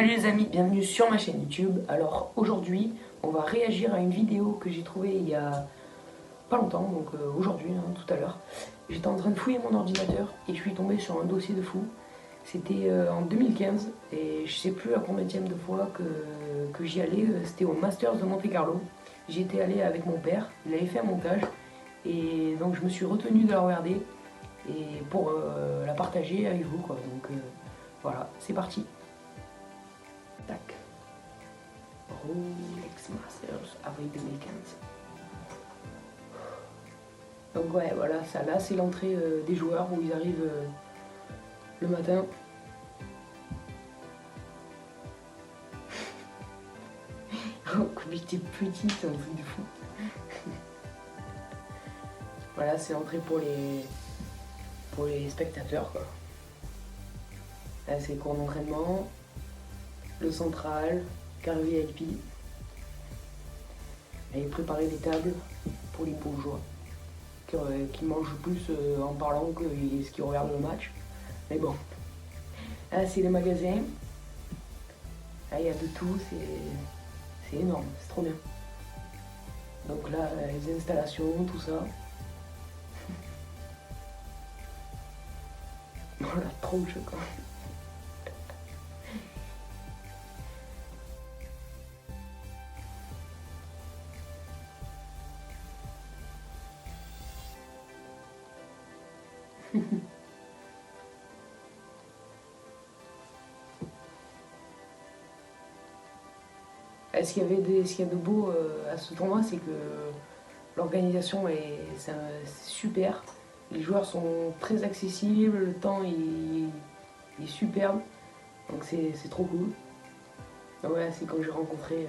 Salut les amis, bienvenue sur ma chaîne YouTube. Alors aujourd'hui, on va réagir à une vidéo que j'ai trouvée il y a pas longtemps, donc aujourd'hui, tout à l'heure. J'étais en train de fouiller mon ordinateur et je suis tombé sur un dossier de fou. C'était en 2015 et je sais plus à combienième de fois que j'y allais. C'était au Masters de Monte Carlo. J'y étais allé avec mon père, il avait fait un montage et donc je me suis retenu de la regarder et pour la partager avec vous quoi. Donc voilà, c'est parti. Tac. Rolex Masters avril 2015. Donc ouais, voilà, ça là c'est l'entrée des joueurs où ils arrivent le matin. Oh, comme j'étais petite, c'est un truc de fou. Voilà, c'est l'entrée pour les spectateurs quoi. Là c'est cours d'entraînement, le central, car VIP. Et préparer les tables pour les bourgeois qui mangent plus en parlant que ce qui regardent le match. Mais bon, là c'est les magasins. Là il y a de tout, c'est énorme, c'est trop bien. Donc là les installations, tout ça. Voilà, trop de jeux quoi. Ce qu'il y a de beau à ce tournoi, c'est que l'organisation c'est super. Les joueurs sont très accessibles, le temps il est superbe, donc c'est trop cool. Donc voilà, c'est quand j'ai rencontré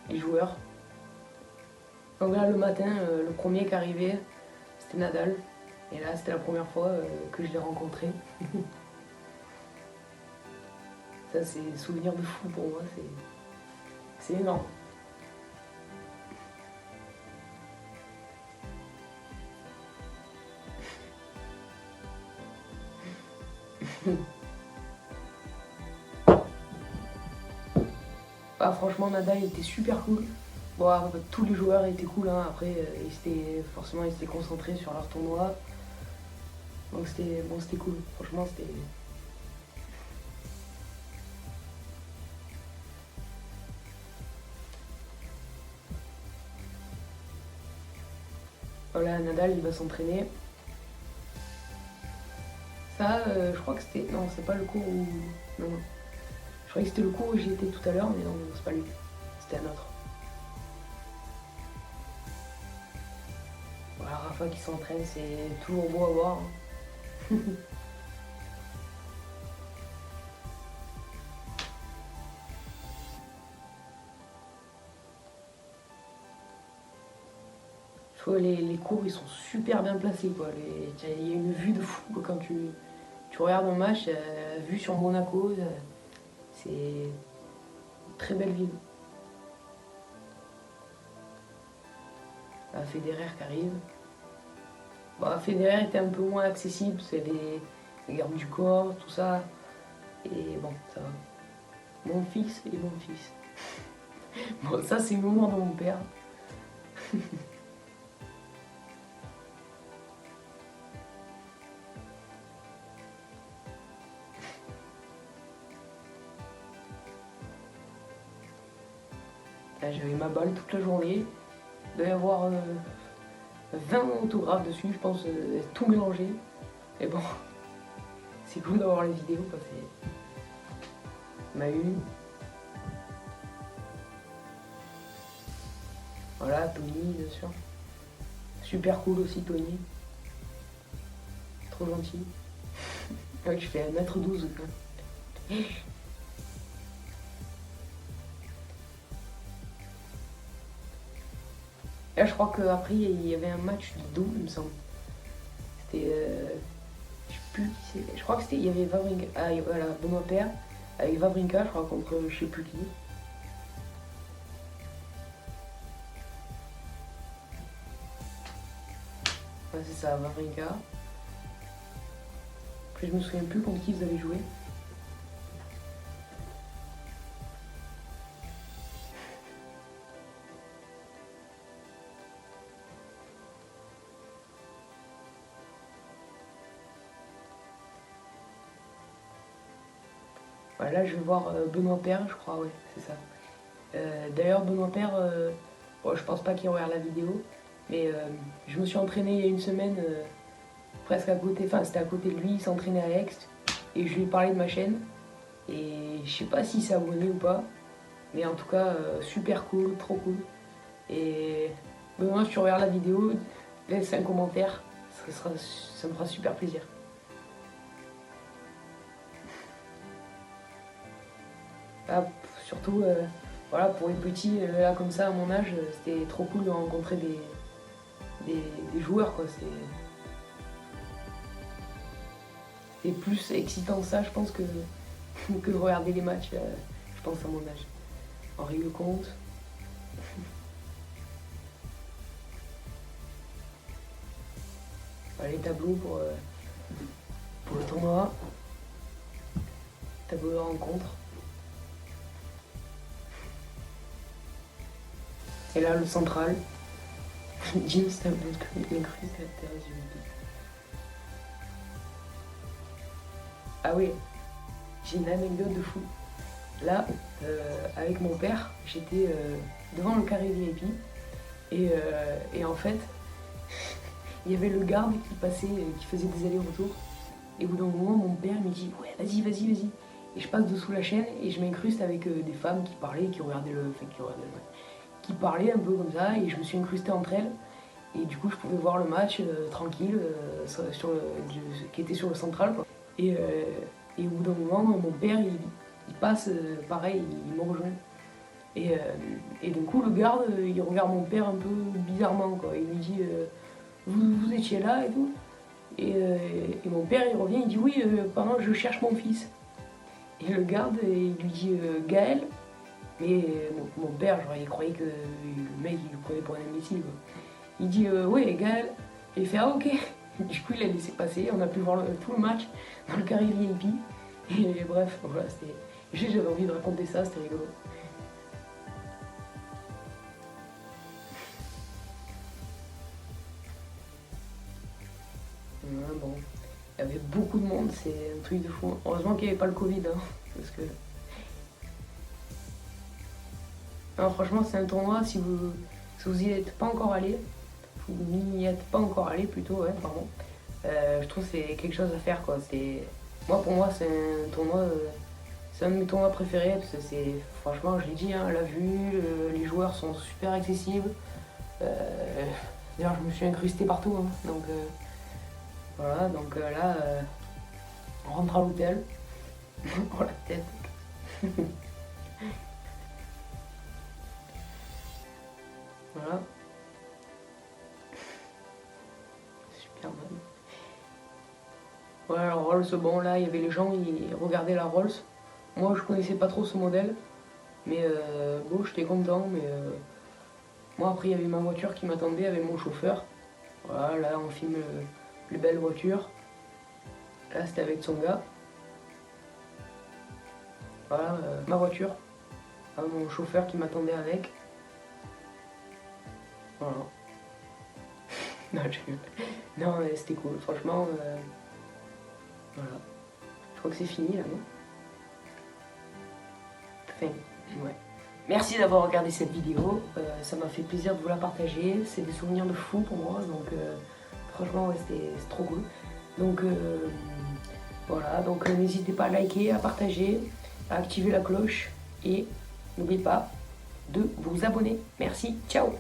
les joueurs. Donc là, le matin, le premier qui arrivait, c'était Nadal. Et là, c'était la première fois que je l'ai rencontré. Ça, c'est un souvenir de fou pour moi, c'est énorme. Ah, franchement, Nadal était super cool. Bon, tous les joueurs étaient cool, hein. Après, forcément, ils étaient concentrés sur leur tournoi. Donc c'était cool. Franchement, c'était... Voilà, Nadal, il va s'entraîner. Ça, je crois que c'était... Non, c'est pas le cours où... Non, non. Je croyais que c'était le cours où j'y étais tout à l'heure, mais non, c'est pas lui. C'était un autre. Voilà, Rafa qui s'entraîne, c'est toujours beau à voir. Hein. Je trouve les cours, ils sont super bien placés, quoi. Il y a une vue de fou, quoi, quand tu regardes un match, vue sur Monaco, c'est une très belle ville. Là, Federer qui arrive. Bon, Federer était un peu moins accessible, c'est les gardes du corps, tout ça. Et bon, ça va. Mon fils et mon fils. Bon, ça, c'est le moment de mon père. Là, j'avais ma balle toute la journée. Il doit y avoir 20 autographes dessus, je pense, tout mélangé. Mais bon, c'est cool d'avoir les vidéos, quoi. Ma une. Voilà, Tony, bien sûr. Super cool aussi, Tony. Trop gentil. Ouais, je fais 1m12 quoi. Là, je crois qu'après, il y avait un match de double, il me semble. C'était. Je sais plus qui c'est. Je crois que c'était. Il y avait Wawrinka. Ah, voilà, Benoît Paire. Avec Wawrinka, je crois, contre je sais plus qui. Ouais, c'est ça, Wawrinka. Après, je me souviens plus contre qui ils avaient joué. Voilà, là je vais voir Benoît Père, je crois, ouais, c'est ça. D'ailleurs, Benoît Père, bon, je pense pas qu'il regarde la vidéo, mais je me suis entraîné il y a une semaine, presque à côté, enfin c'était à côté de lui, il s'entraînait à Aix, et je lui ai parlé de ma chaîne, et je sais pas s'il s'est abonné ou pas, mais en tout cas, super cool, trop cool. Et Benoît, si tu regardes la vidéo, laisse un commentaire, ça me fera super plaisir. Ah, surtout, voilà, pour les petits, là comme ça, à mon âge, c'était trop cool de rencontrer des joueurs, quoi. C'est plus excitant ça, je pense, que de regarder les matchs, je pense, à mon âge. Henri Lecomte. Voilà, les tableaux pour le tournoi. Tableau de rencontre. Et là, le central. Jim Stablet, l'incruste à la terrasse du midi. Ah oui, j'ai une anecdote de fou. Là, avec mon père, j'étais devant le carré VIP et en fait, il y avait le garde qui passait, qui faisait des allers-retours. Et au bout d'un moment, mon père me dit « Ouais, vas-y, vas-y, vas-y ». Et je passe dessous la chaîne et je m'incruste avec des femmes qui parlaient, qui regardaient qui parlaient un peu comme ça, et je me suis incrusté entre elles. Et du coup, je pouvais voir le match tranquille, qui était sur le central, quoi. Et au bout d'un moment, mon père, il passe, pareil, il me rejoint. Et d'un coup, le garde, il regarde mon père un peu bizarrement, quoi. Il lui dit vous étiez là et tout. Et mon père, il revient, il dit oui, pardon, je cherche mon fils. Et le garde, il lui dit Gaël. Mais mon père, genre, il croyait que le mec, il le prenait pour un imbécile, quoi. Il dit oui, Gaël. Et il fait ah, ok. Du coup, il a laissé passer, on a pu voir tout le match dans le carré VIP. Et bref, voilà, c'était. Juste, j'avais envie de raconter ça, c'était rigolo. Ouais, bon, il y avait beaucoup de monde, c'est un truc de fou. Heureusement qu'il n'y avait pas le Covid, hein, parce que. Non, franchement, c'est un tournoi, si vous y êtes pas encore allé, vous n'y êtes pas encore allé plutôt, ouais, pardon. Je trouve que c'est quelque chose à faire, quoi. Pour moi, c'est un tournoi, c'est un de mes tournois préférés, parce que c'est, franchement, je l'ai dit, hein, la vue, les joueurs sont super accessibles. D'ailleurs, je me suis incrusté partout, hein, donc voilà, donc là, on rentre à l'hôtel. Oh la tête. Voilà. Superman. Ouais, alors Rolls, bon là, il y avait les gens, ils regardaient la Rolls. Moi, je connaissais pas trop ce modèle, mais bon, j'étais content, mais moi, après, il y avait ma voiture qui m'attendait avec mon chauffeur. Voilà, là, on filme les belles voitures. Là, c'était avec son gars. Voilà, ma voiture. Là, mon chauffeur qui m'attendait avec. Voilà. Non, non, c'était cool, franchement. Voilà. Je crois que c'est fini là, non? Enfin, ouais. Merci d'avoir regardé cette vidéo, ça m'a fait plaisir de vous la partager, c'est des souvenirs de fou pour moi, donc franchement ouais, c'est trop cool. Donc voilà, donc n'hésitez pas à liker, à partager, à activer la cloche et n'oubliez pas de vous abonner. Merci, ciao!